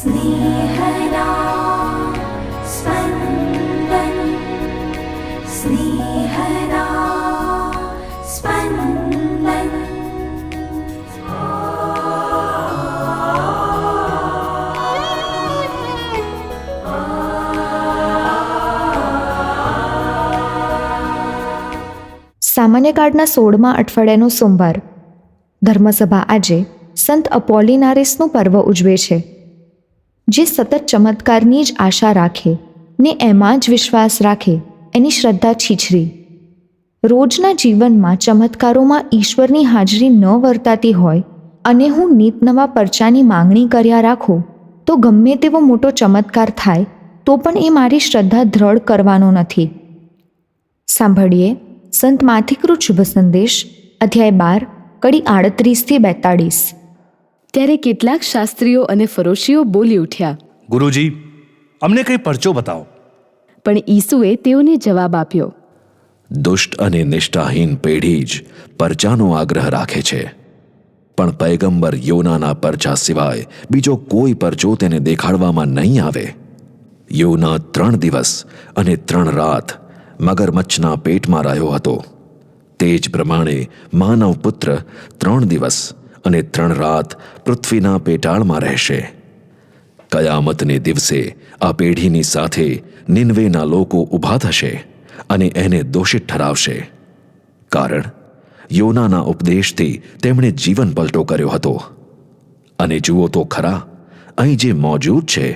स्नेहदा स्पन्दन स्नेहदा स्पन्दन। સામાન્ય કાળના 16મા અઠવાડિયાનો સોમવાર. ધર્મસભા આજે સંત અપોલિનારિસનું પર્વ ઉજવે છે, જે સતત ચમત્કારની જ આશા રાખે ને એમાં જ વિશ્વાસ રાખે એની શ્રદ્ધા છીછરી. રોજના જીવનમાં ચમત્કારોમાં ઈશ્વરની હાજરી ન વર્તાતી હોય અને હું નીતનવા પરચાની માંગણી કર્યા રાખું તો ગમે તેવો મોટો ચમત્કાર થાય તો પણ એ મારી શ્રદ્ધા દ્રઢ કરવાનો નથી. સાંભળીએ સંત માથિકૃત શુભ સંદેશ, અધ્યાય 12, કડી 38-42. ત્યારે કેટલાક શાસ્ત્રીઓ અને ફરોશીઓ બોલી ઉઠ્યા, ગુરુજી, અમને કંઈ પરચો બતાવો. પણ ઈસુએ તેઓને જવાબ આપ્યો, દુષ્ટ અને નિષ્ઠાહીન પેઢી જ પરચાનો આગ્રહ રાખે છે, પણ પૈગંબર યોનાના પરચા સિવાય બીજો કોઈ પરચો તેને દેખાડવામાં નહીં આવે. યોના 3 દિવસ અને 3 રાત મગરમચ્છના પેટમાં રહ્યો હતો. તે જ પ્રમાણે માનવ પુત્ર 3 દિવસ અને 3 રાત પૃથ્વીના પેટાળમાં રહેશે. કયામતને દિવસે આ પેઢીની સાથે નિનવેના લોકો ઊભા થશે અને એને દોષિત ઠરાવશે, કારણ યોનાના ઉપદેશથી તેમણે જીવન પલટો કર્યો હતો. અને જુઓ તો ખરા, અહીં જે મોજૂદ છે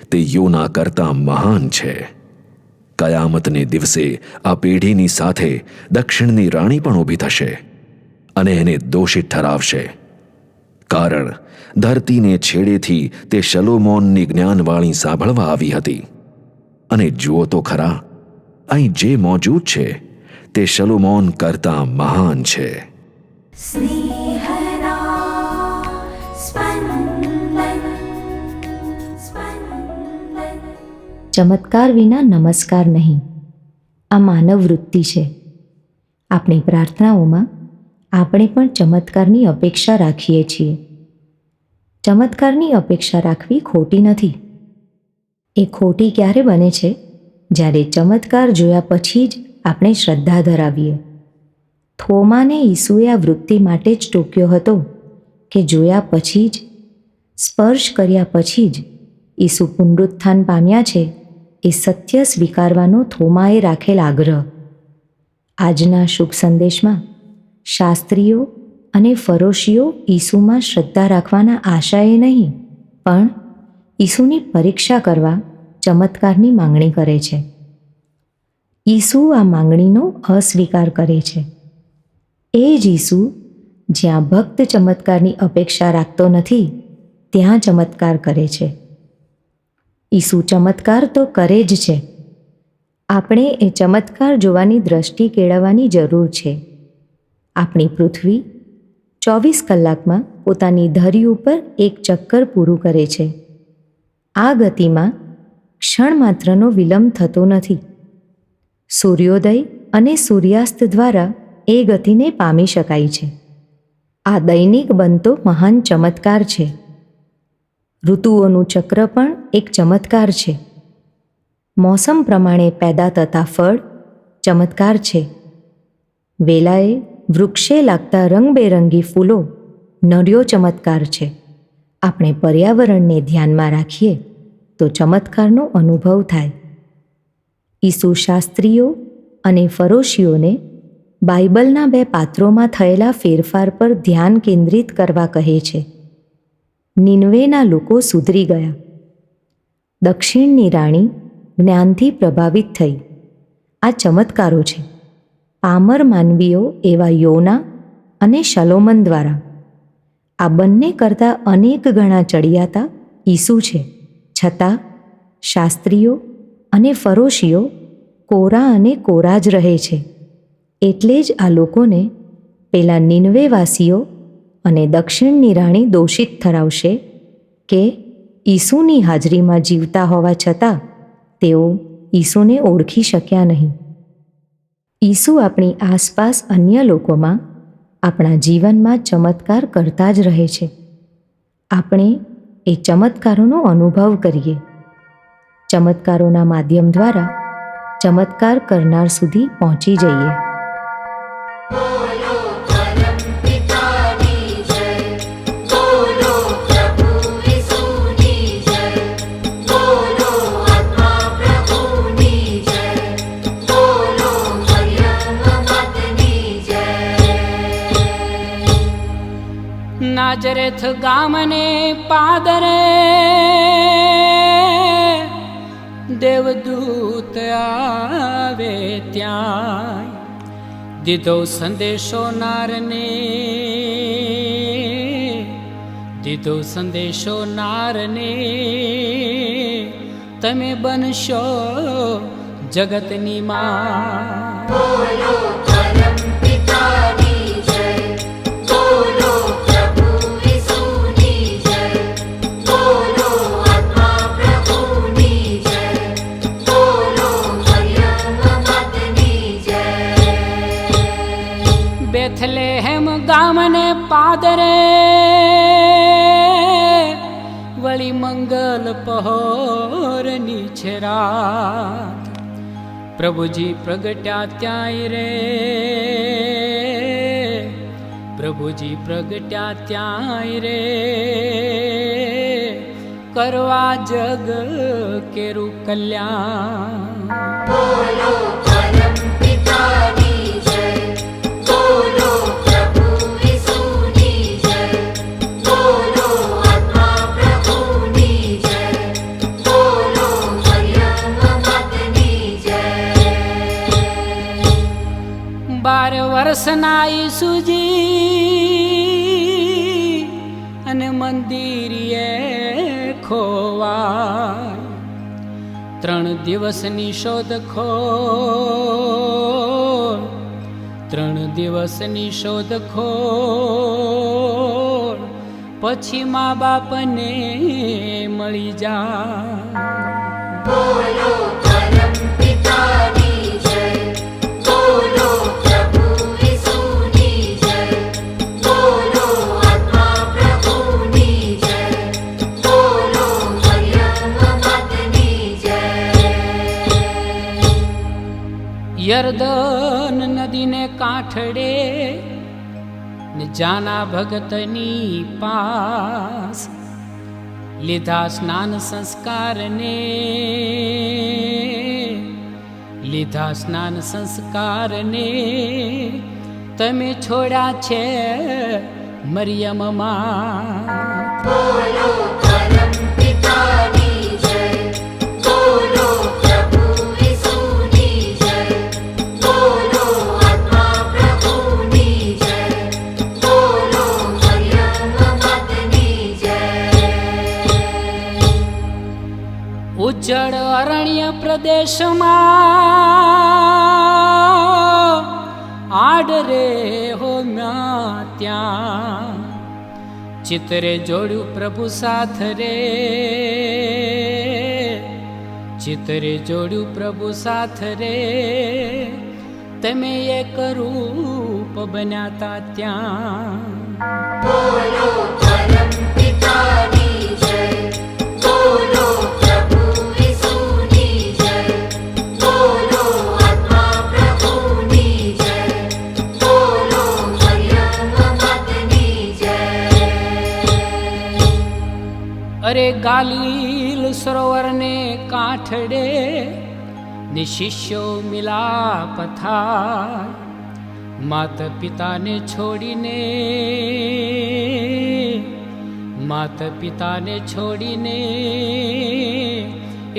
તે યોના કરતાં મહાન છે. કયામતને દિવસે આ પેઢીની સાથે દક્ષિણની રાણી પણ ઊભી થશે અને એને દોષિત ઠરાવશે, કારણ ધરતીને છેડેથી તે શલોમોનની જ્ઞાનવાણી સાંભળવા આવી હતી. અને જુઓ તો ખરા, અહીં જે મોજૂદ છે તે શલોમોન કરતાં મહાન છે. स्नेहदा स्पन्दन स्पन्दन। ચમત્કાર વિના નમસ્કાર નહીં, આ માનવ વૃત્તિ છે. આપણી પ્રાર્થનાઓમાં આપણે પણ ચમત્કારની અપેક્ષા રાખીએ છીએ. ચમત્કારની અપેક્ષા રાખવી ખોટી નથી. એ ખોટી ક્યારે બને છે? જ્યારે ચમત્કાર જોયા પછી જ આપણે શ્રદ્ધા ધરાવીએ. થોમાને ઈસુએ આ વૃત્તિ માટે જ ટોક્યો હતો કે જોયા પછી જ, સ્પર્શ કર્યા પછી જ ઈસુ પુનરુત્થાન પામ્યા છે એ સત્ય સ્વીકારવાનો થોમાએ રાખેલ આગ્રહ. આજના શુભ સંદેશમાં શાસ્ત્રીઓ અને ફરોશીઓ ઈસુમાં શ્રદ્ધા રાખવાના આશાએ નહીં, પણ ઈસુની પરીક્ષા કરવા ચમત્કારની માંગણી કરે છે. ઈસુ આ માંગણીનો અસ્વીકાર કરે છે. એ જ ઈસુ જ્યાં ભક્ત ચમત્કારની અપેક્ષા રાખતો નથી ત્યાં ચમત્કાર કરે છે. ઈસુ ચમત્કાર તો કરે જ છે. આપણે એ ચમત્કાર જોવાની દ્રષ્ટિ કેળવવાની જરૂર છે. આપણી પૃથ્વી 24 કલાકમાં પોતાની ધરી ઉપર એક ચક્કર પૂરું કરે છે. આ ગતિમાં ક્ષણ માત્રનો વિલંબ થતો નથી. સૂર્યોદય અને સૂર્યાસ્ત દ્વારા એ ગતિને પામી શકાય છે. આ દૈનિક બનતો મહાન ચમત્કાર છે. ઋતુઓનું ચક્ર પણ એક ચમત્કાર છે. મોસમ પ્રમાણે પેદા થતા ફળ ચમત્કાર છે. વેલાએ વૃક્ષે લાગતા રંગબેરંગી ફૂલો નર્યો ચમત્કાર છે. આપણે પર્યાવરણને ધ્યાનમાં રાખીએ તો ચમત્કારનો અનુભવ થાય. ઈસુ શાસ્ત્રીઓ અને ફરોશીઓને બાઇબલના 2 પાત્રોમાં થયેલા ફેરફાર પર ધ્યાન કેન્દ્રિત કરવા કહે છે. નિનવેના લોકો સુધરી ગયા. દક્ષિણની રાણી જ્ઞાનથી પ્રભાવિત થઈ. આ ચમત્કારો છે. પામર માનવીઓ એવા યોના અને શલોમન દ્વારા. આ બંને કરતાં અનેક ગણા ચડિયાતા ઈસુ છે. છતાં શાસ્ત્રીઓ અને ફરોશીઓ કોરા અને કોરા જ રહે છે. એટલે જ આ લોકોને પેલા નિનવેવાસીઓ અને દક્ષિણની રાણી દોષિત ઠરાવશે કે ઈસુની હાજરીમાં જીવતા હોવા છતાં તેઓ ઈસુને ઓળખી શક્યા નહીં. ઈસુ આપણી આસપાસ અન્ય લોકોમાં, આપણા જીવનમાં ચમત્કાર કરતા જ રહે છે. આપણે એ ચમત્કારોનો અનુભવ કરીએ. ચમત્કારોના માધ્યમ દ્વારા ચમત્કાર કરનાર સુધી પહોંચી જઈએ. નાજરેથ ગામને પાદરે દેવદૂત આવે ત્યાં દીધો સંદેશો નારને, દીધો સંદેશો નારને, તમે બનશો જગતની માં. બેથલેહેમ ગામને પાદરે વળી મંગલ પહોરની છે રાત. પ્રભુજી પ્રગટ્યા ત્યાંય રે, પ્રભુજી પ્રગટ્યા ત્યાંય રે, કરવા જગ કેરું કલ્યાણ. બાર વર્ષના ઈસુજી અને મંદિરે ખોવાય. 3 દિવસની શોધખોળ, 3 દિવસની શોધખોળ, પછી મા બાપને મળી જાય. યર્દન નદીને કાંઠડે ને જાના ભગતની પાસ લીધા સ્નાન સંસ્કારને, લીધા સ્નાન સંસ્કારને, તમે છોડ્યા છે મરિયમમાં. ઉજ્જડ અરણ્ય પ્રદેશમાં આડરે હોમ્યા ત્યાં ચિત્રે જોડ્યું પ્રભુ સાથ રે, ચિત્રે જોડ્યું પ્રભુ સાથ રે, તમે એક રૂપ બન્યા તા ત્યાં. અરે ગાલીલ સરોવરને કાંઠડે ને શિષ્યો મિલાપ થાય. માતા પિતાને છોડીને, માતા પિતાને છોડીને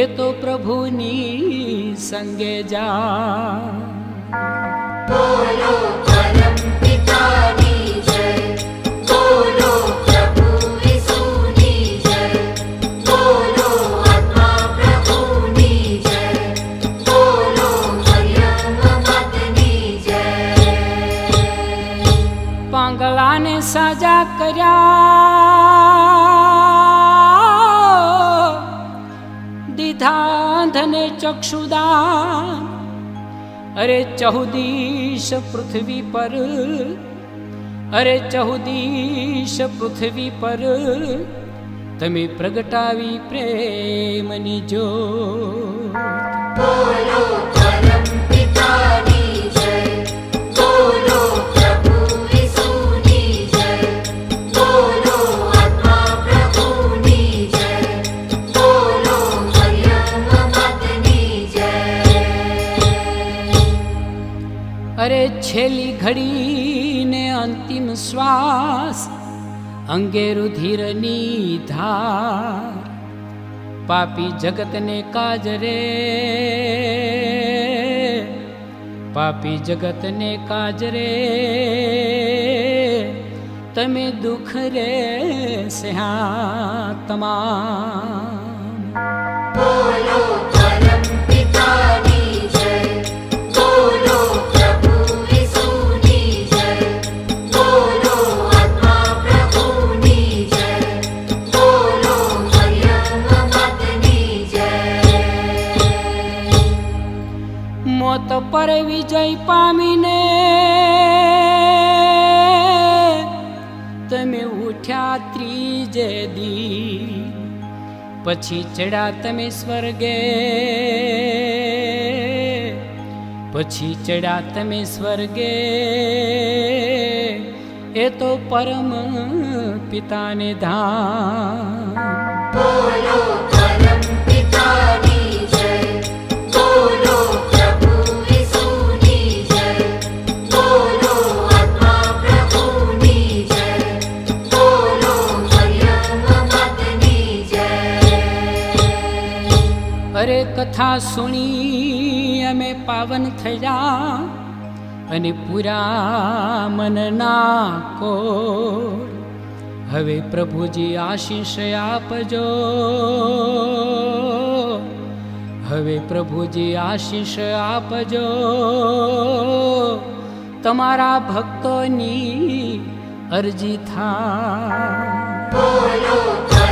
એ તો પ્રભુની સંગે જા. પાંગળાને સાજા કર્યા, દીધા ધને ચક્ષુદાન. અરે 14 પૃથ્વી પર, અરે 14 પૃથ્વી પર તમે પ્રગટાવી પ્રેમની જ્યોત. બોલો પરમ પિતાની જય, બોલો પ્રભુ ઈસુની જય, બોલો આત્મા પ્રભુની જય, બોલો મરિયમ માતની જય. અરે છેલ્લી ઘડી ને અંતિમ શ્વાસ, અંગે રુધિરની ધાર, પાપી જગતને કાજરે, પાપી જગતને કાજરે, તમે દુઃખ રે સ્યા તમામ. બોલો પરમ પિતાની જય, બોલો પ્રભુ ઈસુની જય, બોલો આત્મા પ્રભુની જય, બોલો મરિયમ માતની જય. મોત પર વિજય પામીને તમે ઉઠ્યા ત્રીજે દી, પછી ચડ્યા તમે સ્વર્ગે, પછી ચડ્યા તમે સ્વર્ગે, એ તો પરમ પિતાને ધામ. બોલો પરમ પિતાની જય, બોલો પ્રભુ ઈસુની જય, બોલો આત્મા પ્રભુની જય, બોલો મરિયમ માતની જય. અરે કથા સુણી અમે પાવન થયા, અને પૂરા મનના કોર. હવે પ્રભુજી આશીષ આપજો, હવે પ્રભુજી આશીષ આપજો, તમારા ભક્તોની અરજી થાય. બોલો પરમ